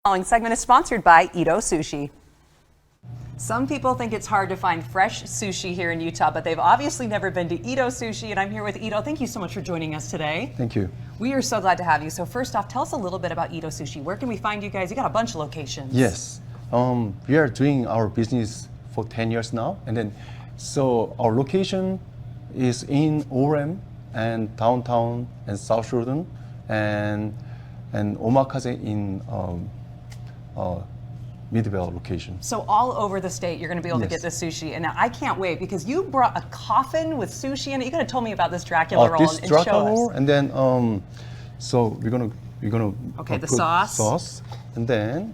Following segment is sponsored by Itto Sushi. Some people think it's hard to find fresh sushi here in Utah, but they've obviously never been to Itto Sushi, and I'm here with Itto. Thank you so much for joining us today. Thank you. We are so glad to have you. So first off, tell us a little bit about Itto Sushi. Where can we find you guys? You got a bunch of locations. Yes, we are doing our business for 10 years now, and then so our location is in Orem and downtown and South Jordan and Omakase in Midvale location. So all over the state, you're going to be able to get this sushi. And now I can't wait because you brought a coffin with sushi in it. You could have told me about this Dracula roll This and Dracula show roll, us. and then so we're gonna okay, the put sauce, and then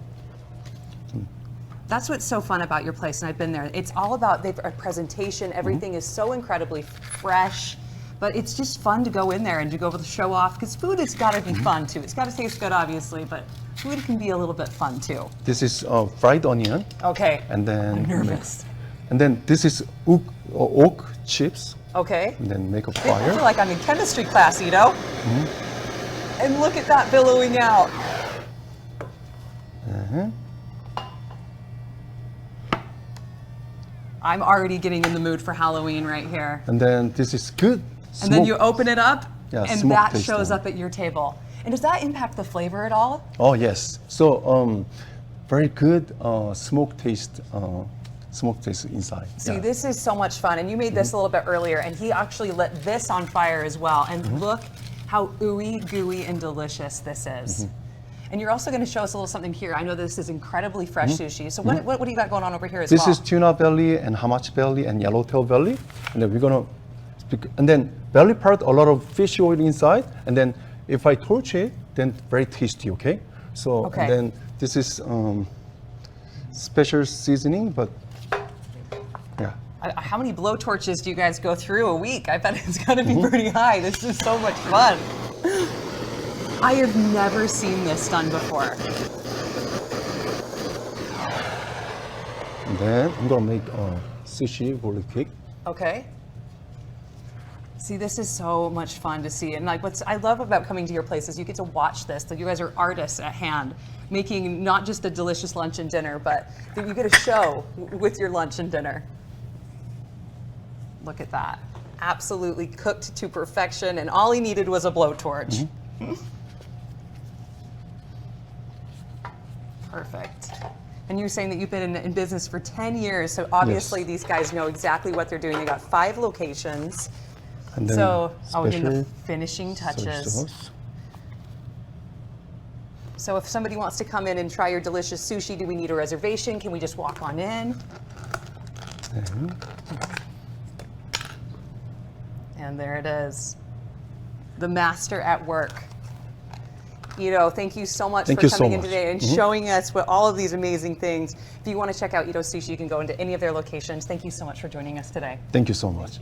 that's what's so fun about your place, and I've been there. It's all about the presentation. Everything is so incredibly fresh. But it's just fun to go in there and to go over the show off because food has got to be fun too. It's got to taste good, obviously, but food can be a little bit fun too. This is fried onion. Okay. And then I'm nervous. And then this is oak chips. Okay. And then make a I fire. feel like I'm in chemistry class, Itto. And look at that billowing out. I'm already getting in the mood for Halloween right here. And then this is good. And then you open it up, Yeah, and smoke that taste shows on. up at your table. And does that impact the flavor at all? Oh yes. So very good smoke taste inside. See, this is so much fun. And you made this a little bit earlier, and he actually lit this on fire as well. And look how ooey, gooey, and delicious this is. And you're also going to show us a little something here. I know this is incredibly fresh sushi. So what do you got going on over here as well? This is tuna belly and hamachi belly and yellowtail belly. And then we're gonna and then belly part, a lot of fish oil inside. And then if I torch it, then very tasty, okay? So and then this is special seasoning, but yeah. How many blow torches do you guys go through a week? I bet it's got to be pretty high. This is so much fun. I have never seen this done before. And then I'm gonna make sushi really quick. Okay. See, this is so much fun to see. And like what I love about coming to your place is you get to watch this. Like you guys are artists at hand, making not just a delicious lunch and dinner, but that you get a show with your lunch and dinner. Look at that. Absolutely cooked to perfection, and all he needed was a blowtorch. Perfect. And you're saying that you've been in business for 10 years, so obviously these guys know exactly what they're doing. They got 5 locations. And then So, we're doing the finishing touches. sauce. So if somebody wants to come in and try your delicious sushi, do we need a reservation? Can we just walk on in? And there it is. The master at work. Itto, thank you so much for coming in today and showing us what all of these amazing things. If you want to check out Itto Sushi, you can go into any of their locations. Thank you so much for joining us today. Thank you so much.